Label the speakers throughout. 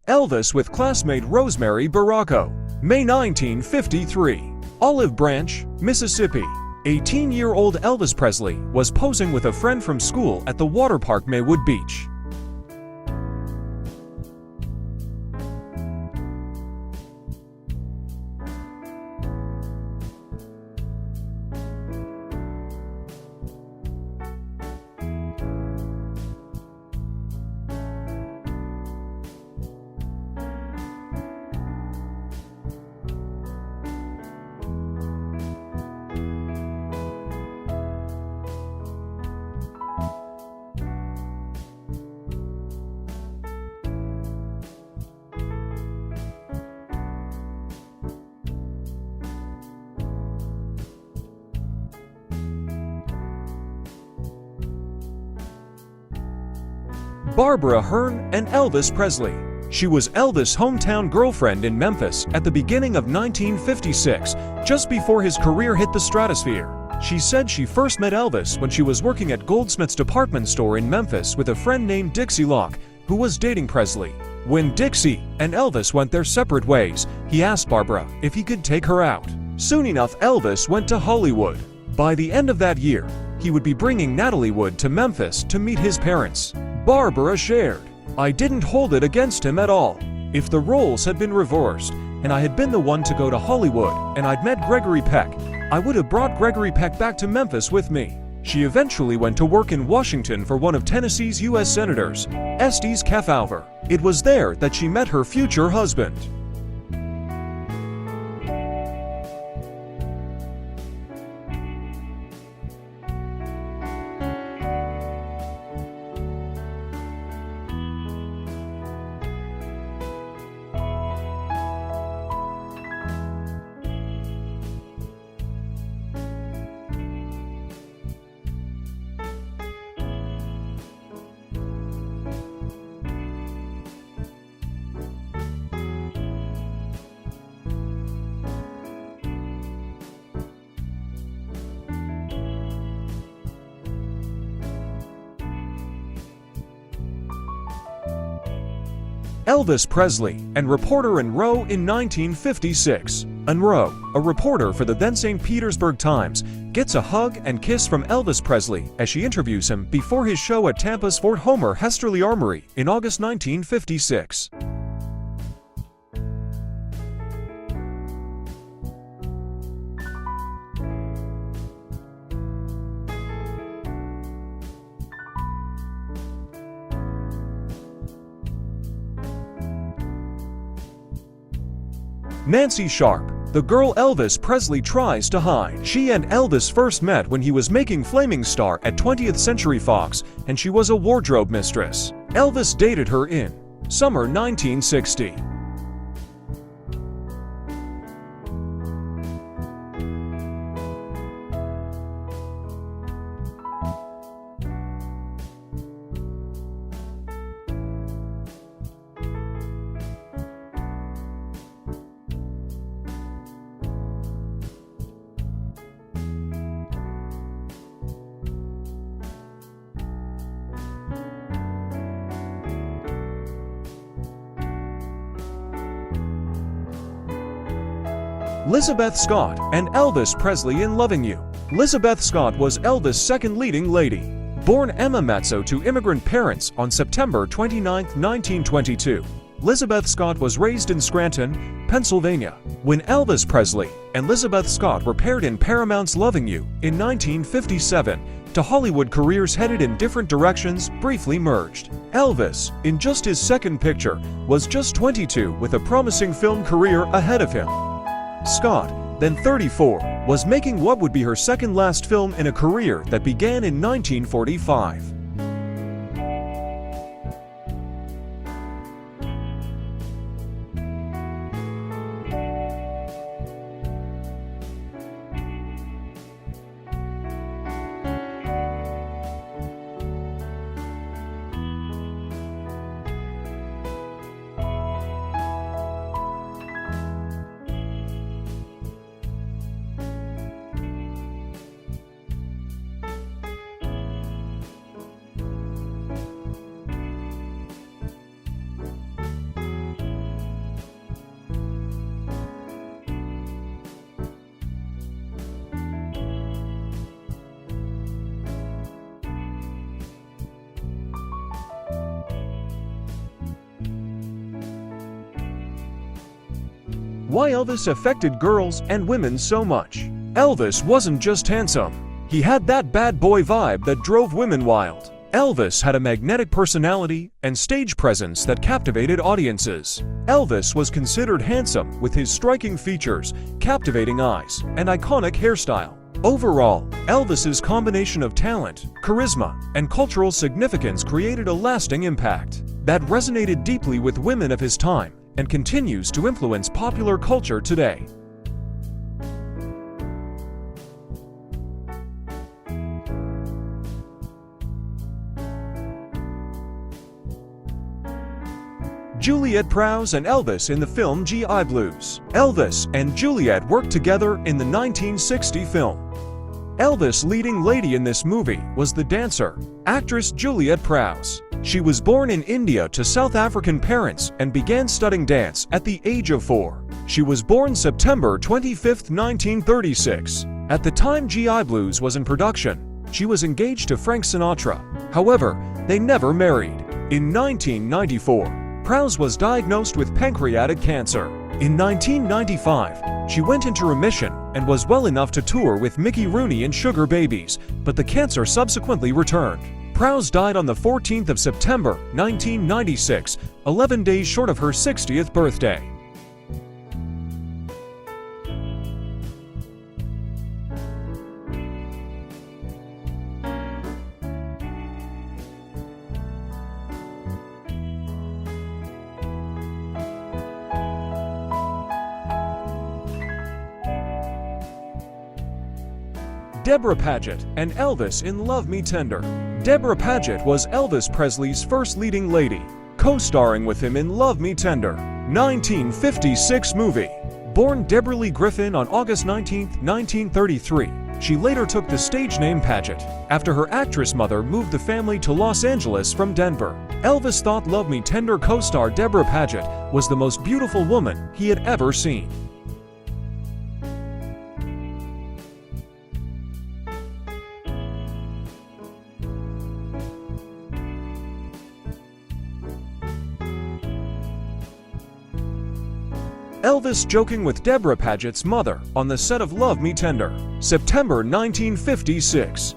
Speaker 1: Elvis with classmate Rosemary Baracco. May 1953. Olive Branch, Mississippi. 18-year-old Elvis Presley was posing with a friend from school at the water park Maywood Beach. Barbara Hearn and Elvis Presley. She was Elvis' hometown girlfriend in Memphis at the beginning of 1956, just before his career hit the stratosphere. She said she first met Elvis when she was working at Goldsmith's department store in Memphis with a friend named Dixie Locke, who was dating Presley. When Dixie and Elvis went their separate ways, he asked Barbara if he could take her out. Soon enough, Elvis went to Hollywood. By the end of that year, he would be bringing Natalie Wood to Memphis to meet his parents. Barbara shared, "I didn't hold it against him at all. If the roles had been reversed, and I had been the one to go to Hollywood, and I'd met Gregory Peck, I would have brought Gregory Peck back to Memphis with me." She eventually went to work in Washington for one of Tennessee's U.S. Senators, Estes Kefauver. It was there that she met her future husband. Elvis Presley and reporter Ann Rowe in 1956. Ann Rowe, a reporter for the then St. Petersburg Times, gets a hug and kiss from Elvis Presley as she interviews him before his show at Tampa's Fort Homer Hesterly Armory in August 1956. Nancy Sharp, the girl Elvis Presley tries to hide. She and Elvis first met when he was making Flaming Star at 20th Century Fox, and she was a wardrobe mistress. Elvis dated her in summer 1960. Lizabeth Scott and Elvis Presley in Loving You. Lizabeth Scott was Elvis' second leading lady. Born Emma Matzo to immigrant parents on September 29, 1922, Lizabeth Scott was raised in Scranton, Pennsylvania. When Elvis Presley and Lizabeth Scott were paired in Paramount's Loving You in 1957, to Hollywood careers headed in different directions briefly merged. Elvis, in just his second picture, was just 22 with a promising film career ahead of him. Scott, then 34, was making what would be her second last film in a career that began in 1945. Why Elvis affected girls and women so much. Elvis wasn't just handsome. He had that bad boy vibe that drove women wild. Elvis had a magnetic personality and stage presence that captivated audiences. Elvis was considered handsome with his striking features, captivating eyes, and iconic hairstyle. Overall, Elvis's combination of talent, charisma, and cultural significance created a lasting impact that resonated deeply with women of his time and continues to influence popular culture today. Juliet Prowse and Elvis in the film G.I. Blues. Elvis and Juliet worked together in the 1960 film. Elvis' leading lady in this movie was the dancer, actress Juliet Prowse. She was born in India to South African parents and began studying dance at the age of 4. She was born September 25, 1936. At the time G.I. Blues was in production, she was engaged to Frank Sinatra. However, they never married. In 1994, Prowse was diagnosed with pancreatic cancer. In 1995, she went into remission and was well enough to tour with Mickey Rooney and Sugar Babies, but the cancer subsequently returned. Prowse died on the 14th of September, 1996, 11 days short of her 60th birthday. Deborah Paget and Elvis in Love Me Tender. Deborah Paget was Elvis Presley's first leading lady, co-starring with him in Love Me Tender, 1956 movie. Born Deborah Lee Griffin on August 19, 1933, she later took the stage name Paget after her actress mother moved the family to Los Angeles from Denver. Elvis thought Love Me Tender co-star Deborah Paget was the most beautiful woman he had ever seen. Elvis joking with Deborah Paget's mother on the set of Love Me Tender, September 1956.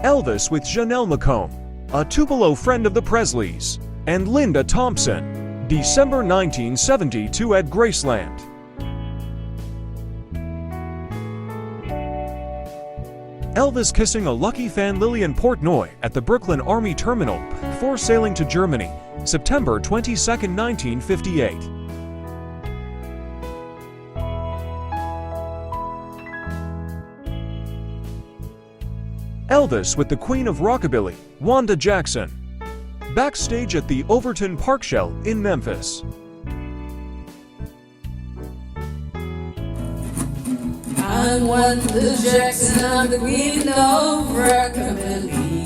Speaker 1: Elvis with Janelle McComb, a Tupelo friend of the Presleys, and Linda Thompson, December 1972 at Graceland. Elvis kissing a lucky fan Lillian Portnoy at the Brooklyn Army Terminal before sailing to Germany, September 22, 1958. Elvis with the Queen of Rockabilly, Wanda Jackson. Backstage at the Overton Park Shell in Memphis.
Speaker 2: I'm Wanda Jackson, I'm the Queen of Rockabilly.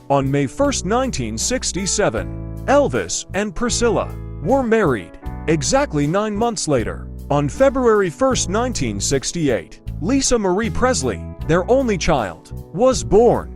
Speaker 1: On May 1, 1967, Elvis and Priscilla were married. Exactly 9 months later, on February 1, 1968, Lisa Marie Presley, their only child, was born.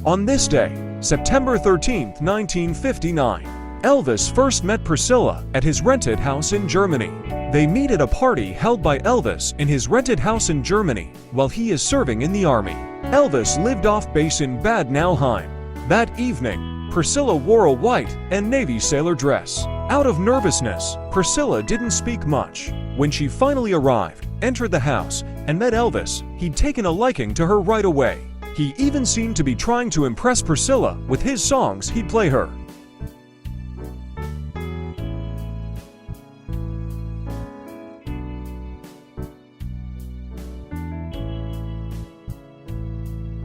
Speaker 1: On this day, September 13, 1959, Elvis first met Priscilla at his rented house in Germany. They meet at a party held by Elvis in his rented house in Germany while he is serving in the army. Elvis lived off base in Bad Nauheim. That evening, Priscilla wore a white and navy sailor dress. Out of nervousness, Priscilla didn't speak much. When she finally arrived, entered the house, and met Elvis, he'd taken a liking to her right away. He even seemed to be trying to impress Priscilla with his songs he'd play her.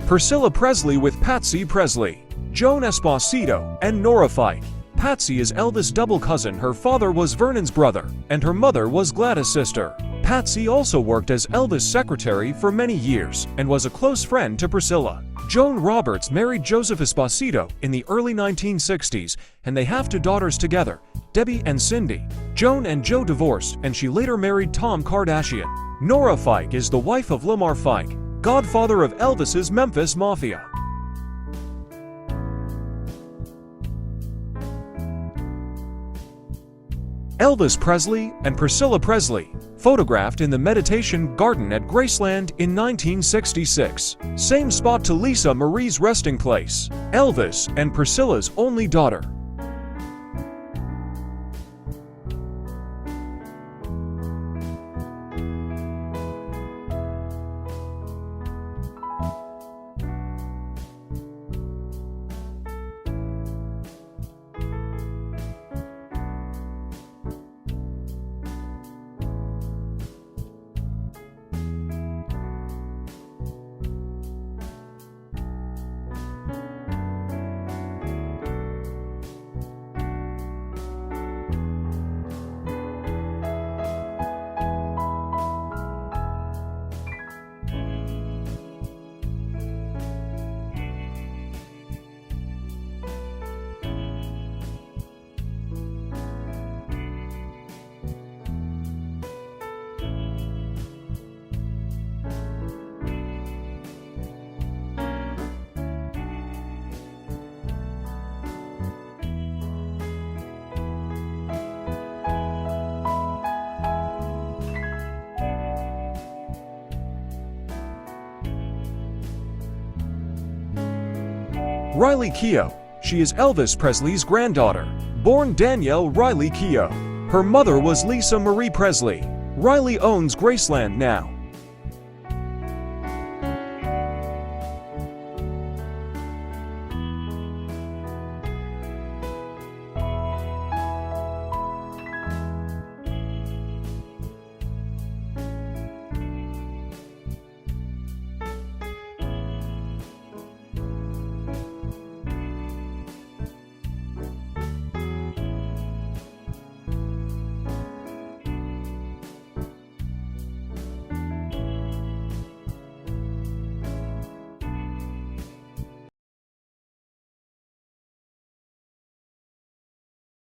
Speaker 1: Priscilla Presley with Patsy Presley, Joan Esposito, and Nora Fike. Patsy is Elvis' double cousin. Her father was Vernon's brother, and her mother was Gladys' sister. Patsy also worked as Elvis' secretary for many years and was a close friend to Priscilla. Joan Roberts married Joseph Esposito in the early 1960s, and they have 2 daughters together, Debbie and Cindy. Joan and Joe divorced, and she later married Tom Kardashian. Nora Fike is the wife of Lamar Fike, godfather of Elvis's Memphis Mafia. Elvis Presley and Priscilla Presley, photographed in the Meditation Garden at Graceland in 1966. Same spot to Lisa Marie's resting place. Elvis and Priscilla's only daughter. Riley Keough. She is Elvis Presley's granddaughter, born Danielle Riley Keough. Her mother was Lisa Marie Presley. Riley owns Graceland now.